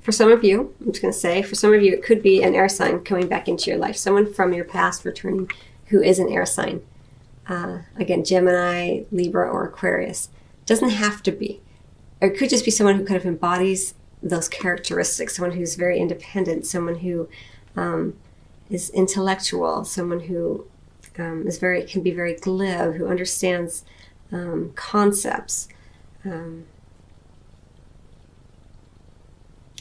For some of you, I'm just going to say, for some of you, it could be an air sign coming back into your life. Someone from your past returning who is an air sign. Again, Gemini, Libra, or Aquarius. Doesn't have to be. Or it could just be someone who kind of embodies those characteristics, someone who's very independent, someone who is intellectual, someone who can be very glib, who understands concepts. I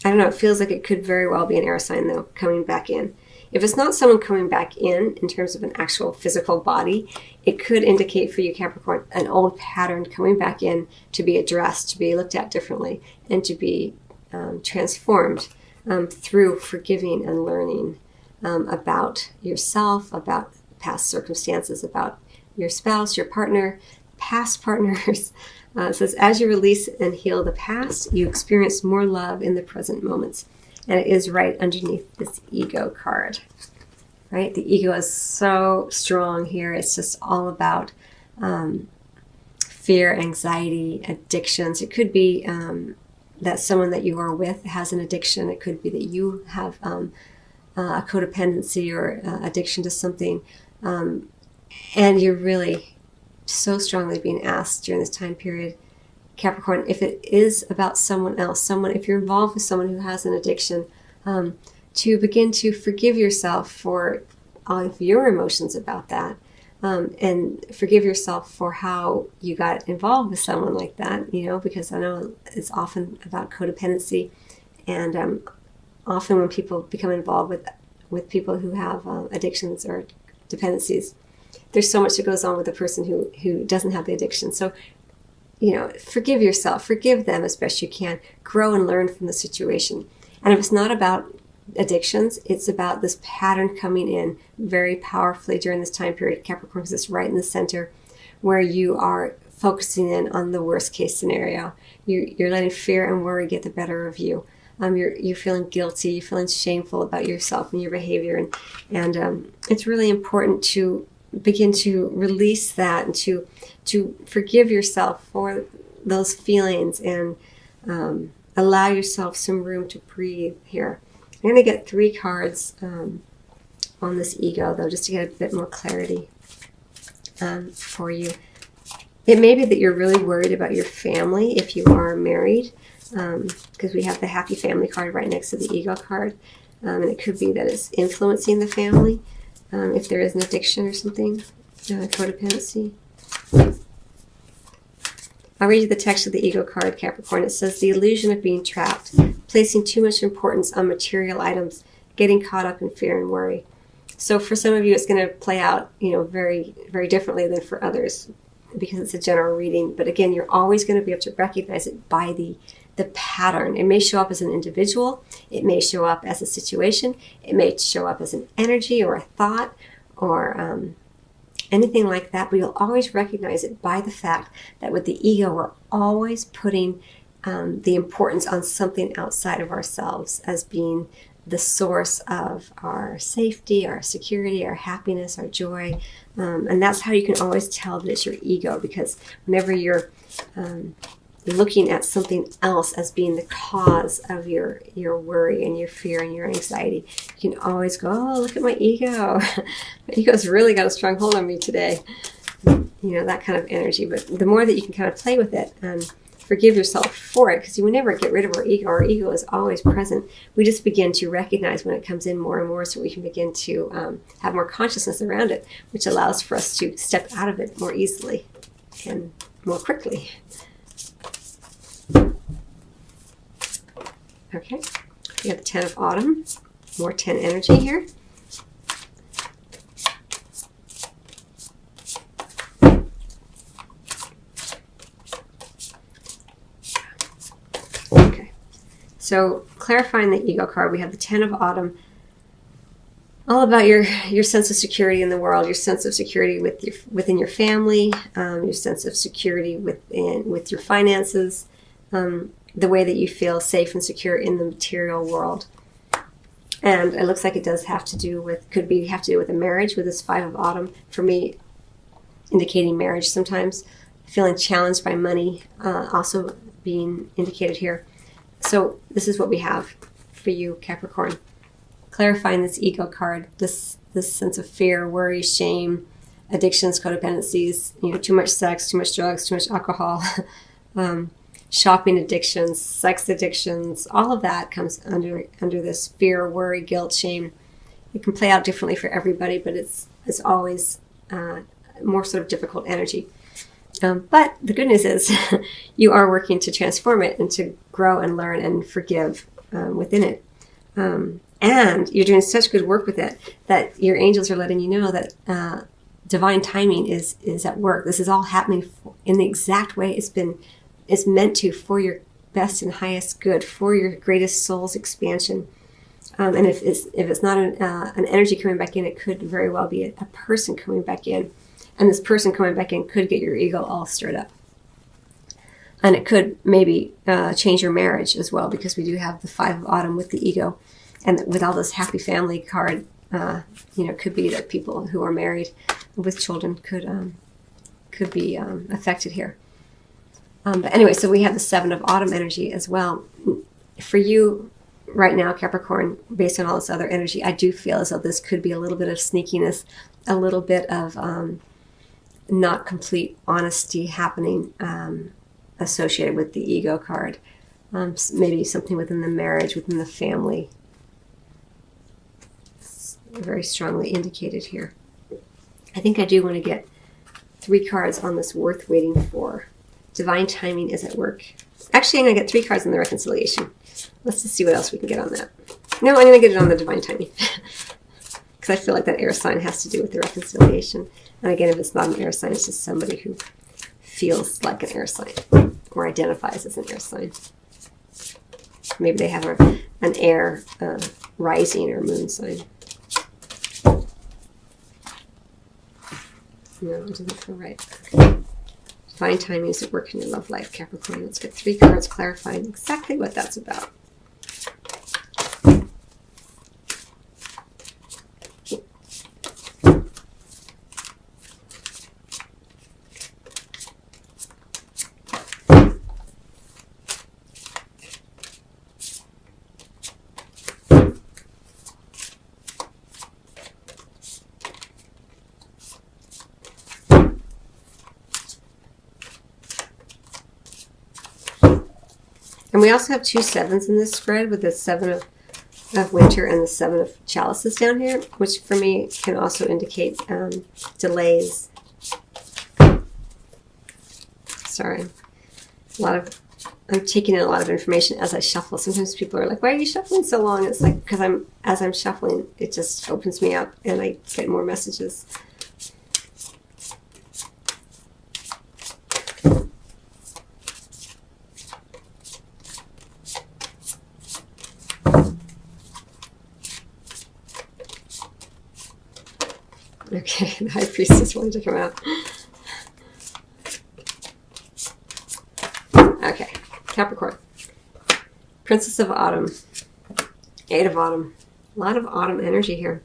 don't know, it feels like it could very well be an air sign, though, coming back in. If it's not someone coming back in terms of an actual physical body, it could indicate for you, Capricorn, an old pattern coming back in to be addressed, to be looked at differently, and to be transformed through forgiving and learning about yourself, about past circumstances, about your spouse, your partner, past partners. It says, as you release and heal the past, you experience more love in the present moments. And it is right underneath this ego card, right? The ego is so strong here. It's just all about fear, anxiety, addictions. It could be that someone that you are with has an addiction. It could be that you have a codependency or addiction to something. And you're really so strongly being asked during this time period, Capricorn, if it is about someone else, if you're involved with someone who has an addiction, to begin to forgive yourself for all of your emotions about that, and forgive yourself for how you got involved with someone like that, because I know it's often about codependency, and often when people become involved with people who have addictions or dependencies, there's so much that goes on with the person who doesn't have the addiction. So, forgive yourself, forgive them as best you can, grow and learn from the situation. And if it's not about addictions, it's about this pattern coming in very powerfully during this time period, Capricorn, because it's right in the center where you are focusing in on the worst case scenario. You're letting fear and worry get the better of you. You're feeling guilty, you're feeling shameful about yourself and your behavior. And it's really important to begin to release that and to forgive yourself for those feelings and allow yourself some room to breathe here. I'm going to get 3 cards on this ego, though, just to get a bit more clarity for you. It may be that you're really worried about your family if you are married, because we have the happy family card right next to the ego card. And it could be that it's influencing the family. If there is an addiction or something, codependency. I'll read you the text of the ego card, Capricorn. It says, the illusion of being trapped, placing too much importance on material items, getting caught up in fear and worry. So for some of you, it's going to play out, very, very differently than for others, because it's a general reading. But again, you're always going to be able to recognize it by the pattern. It may show up as an individual. It may show up as a situation. It may show up as an energy or a thought or anything like that. But you'll always recognize it by the fact that with the ego, we're always putting the importance on something outside of ourselves as being the source of our safety, our security, our happiness, our joy. And that's how you can always tell that it's your ego, because whenever you're looking at something else as being the cause of your worry and your fear and your anxiety, you can always go, oh, look at my ego. My ego's really got a strong hold on me today. That kind of energy. But the more that you can kind of play with it and forgive yourself for it, because you will never get rid of our ego. Our ego is always present. We just begin to recognize when it comes in more and more, so we can begin to have more consciousness around it, which allows for us to step out of it more easily and more quickly. Okay, we have the 10 of Autumn, more 10 energy here. Okay, so clarifying the ego card, we have the 10 of Autumn, all about your sense of security in the world, your sense of security within your family, your sense of security with your finances, the way that you feel safe and secure in the material world. And it looks like it does have to do with a marriage with this 5 of Autumn. For me, indicating marriage sometimes. Feeling challenged by money, also being indicated here. So this is what we have. for you, Capricorn. Clarifying this ego card, this sense of fear, worry, shame, addictions, codependencies, too much sex, too much drugs, too much alcohol, shopping addictions, sex addictions, all of that comes under this fear, worry, guilt, shame. It can play out differently for everybody, but it's always more sort of difficult energy. But the good news is you are working to transform it and to grow and learn and forgive within it. And you're doing such good work with it that your angels are letting you know that divine timing is at work. This is all happening in the exact way it's meant to, for your best and highest good, for your greatest soul's expansion. And if it's not an energy coming back in, it could very well be a person coming back in. And this person coming back in could get your ego all stirred up. And it could maybe change your marriage as well, because we do have the 5 of Autumn with the ego. And with all this happy family card, it could be that people who are married with children could be affected here. But anyway, so we have the 7 of Autumn energy as well. For you right now, Capricorn, based on all this other energy, I do feel as though this could be a little bit of sneakiness, a little bit of not complete honesty happening associated with the ego card. Maybe something within the marriage, within the family. It's very strongly indicated here. I think I do want to get 3 cards on this worth waiting for. Divine timing is at work. Actually, I'm going to get 3 cards on the reconciliation. Let's just see what else we can get on that. No, I'm going to get it on the divine timing. Because I feel like that air sign has to do with the reconciliation. And again, if it's not an air sign, it's just somebody who feels like an air sign or identifies as an air sign. Maybe they have an air rising or moon sign. No, it doesn't feel right. Okay. Divine timing is at work in your love life, Capricorn. Let's get 3 cards clarifying exactly what that's about. And we also have 2 7s in this spread, with the 7 of winter and the 7 of chalices down here, which for me can also indicate delays. Sorry. I'm taking in a lot of information as I shuffle. Sometimes people are like, why are you shuffling so long? It's like, because as I'm shuffling, it just opens me up and I get more messages. Okay, the High Priestess wanted to come out. Okay, Capricorn. Princess of Autumn. 8 of Autumn. A lot of Autumn energy here.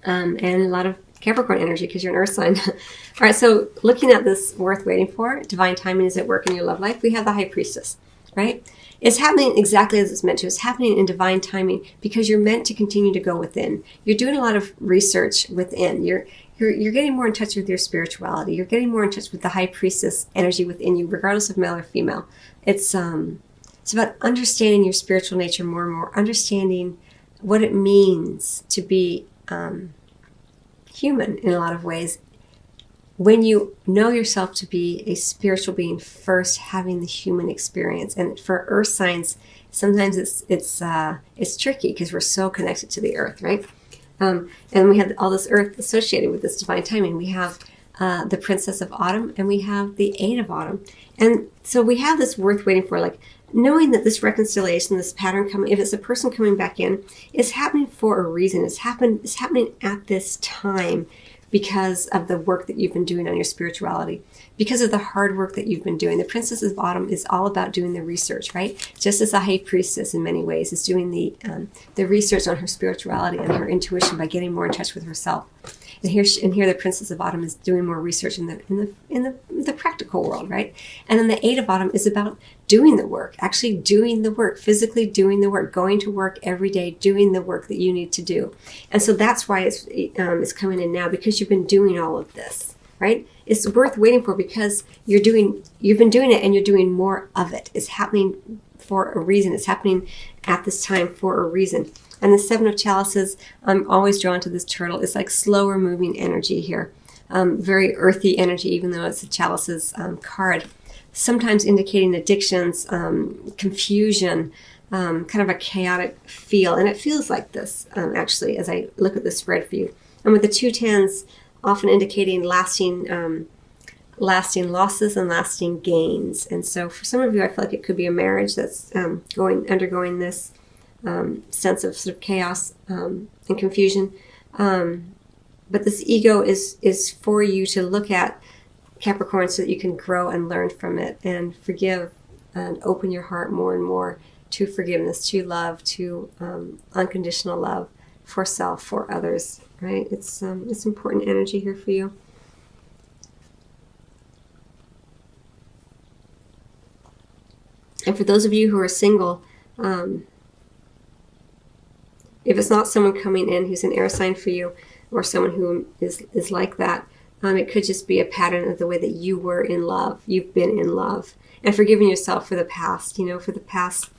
And a lot of Capricorn energy because you're an Earth sign. All right, so looking at this worth waiting for, divine timing is at work in your love life. We have the High Priestess, right? It's happening exactly as it's meant to. It's happening in divine timing because you're meant to continue to go within. You're doing a lot of research within. You're getting more in touch with your spirituality. You're getting more in touch with the High Priestess energy within you, regardless of male or female. It's about understanding your spiritual nature more and more, understanding what it means to be human in a lot of ways. When you know yourself to be a spiritual being first, having the human experience, and for Earth signs, sometimes it's tricky because we're so connected to the Earth, right? And we have all this Earth associated with this divine timing. We have the Princess of Autumn, and we have the 8 of Autumn, and so we have this worth waiting for, like knowing that this reconciliation, this pattern coming, if it's a person coming back in, is happening for a reason. It's happening at this time. Because of the work that you've been doing on your spirituality, because of the hard work that you've been doing. The Princess of Autumn is all about doing the research, right? Just as the High Priestess in many ways is doing the research on her spirituality and her intuition by getting more in touch with herself. And here the Princess of Autumn is doing more research in the practical world, right? And then the Eight of Autumn is about doing the work, actually doing the work, physically doing the work, going to work every day, doing the work that you need to do. And so that's why it's coming in now, because you've been doing all of this, right? It's worth waiting for because you've been doing it and you're doing more of it. It's happening for a reason. It's happening at this time for a reason. And the Seven of Chalices, I'm always drawn to this turtle. It's like slower moving energy here. Very earthy energy, even though it's a Chalices card. Sometimes indicating addictions, confusion, kind of a chaotic feel. And it feels like this, actually, as I look at the spread for you. And with the 2 tens, often indicating lasting losses and lasting gains. And so for some of you, I feel like it could be a marriage that's undergoing this sense of sort of chaos and confusion. But this ego is for you to look at, Capricorn, so that you can grow and learn from it and forgive and open your heart more and more to forgiveness, to love, to unconditional love for self, for others, right? It's important energy here for you. And for those of you who are single, if it's not someone coming in who's an air sign for you, or someone who is like that, it could just be a pattern of the way that you were in love. You've been in love. And forgiving yourself for the past. For the past,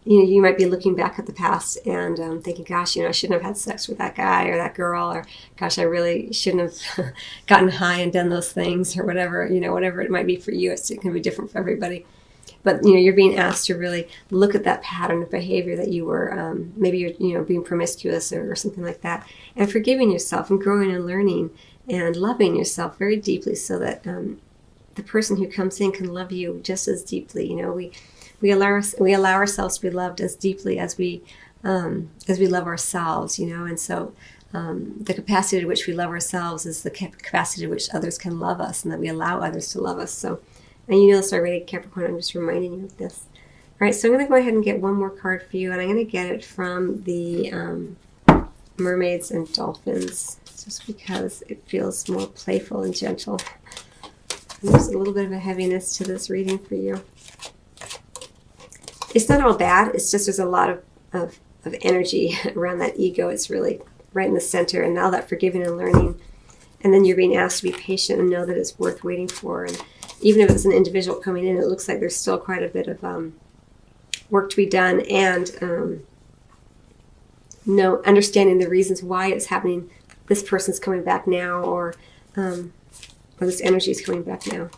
you might be looking back at the past and thinking, gosh, I shouldn't have had sex with that guy or that girl, or gosh, I really shouldn't have gotten high and done those things, or whatever, whatever it might be for you. It can be different for everybody. But, you're being asked to really look at that pattern of behavior that you were, maybe you're, being promiscuous or something like that, and forgiving yourself and growing and learning and loving yourself very deeply, so that the person who comes in can love you just as deeply. We allow ourselves to be loved as deeply as we love ourselves, and so the capacity to which we love ourselves is the capacity to which others can love us, and that we allow others to love us. So, and you know this already, Capricorn, I'm just reminding you of this. All right, so I'm going to go ahead and get one more card for you, and I'm going to get it from the Mermaids and Dolphins, just because it feels more playful and gentle. And there's a little bit of a heaviness to this reading for you. It's not all bad, it's just there's a lot of energy around that ego. It's really right in the center, and now that forgiving and learning. And then you're being asked to be patient and know that it's worth waiting for. And even if it's an individual coming in, it looks like there's still quite a bit of work to be done, and understanding the reasons why it's happening. This person's coming back now, or this energy is coming back now.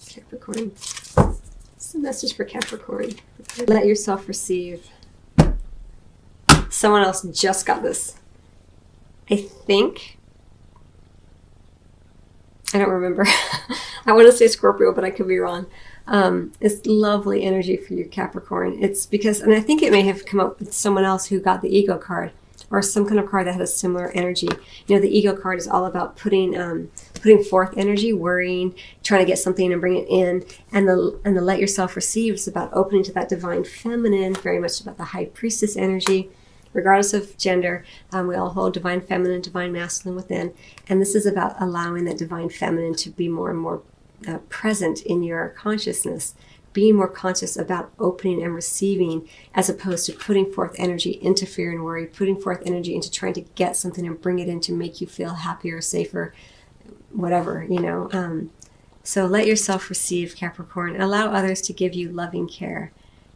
Capricorn. What's the message for Capricorn? Let yourself receive. Someone else just got this. I think. I don't remember. I want to say Scorpio, but I could be wrong. It's lovely energy for you, Capricorn. It's because, and I think it may have come up with someone else who got the ego card, or some kind of card that had a similar energy. The ego card is all about putting forth energy, worrying, trying to get something and bring it in, and the let yourself receive is about opening to that divine feminine, very much about the high priestess energy. Regardless of gender, we all hold divine feminine, divine masculine within. And this is about allowing that divine feminine to be more and more present in your consciousness, being more conscious about opening and receiving, as opposed to putting forth energy into fear and worry, putting forth energy into trying to get something and bring it in to make you feel happier, safer, whatever, So let yourself receive, Capricorn. Allow others to give you loving care.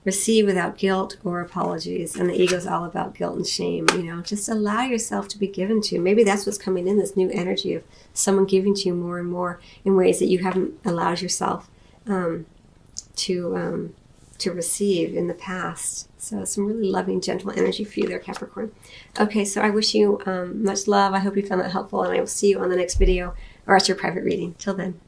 Receive without guilt or apologies. And the ego is all about guilt and shame. Just allow yourself to be given to. Maybe that's what's coming in, this new energy of someone giving to you more and more in ways that you haven't allowed yourself to receive in the past. So some really loving, gentle energy for you there, Capricorn. Okay, so I wish you much love. I hope you found that helpful, and I will see you on the next video or at your private reading. Till then.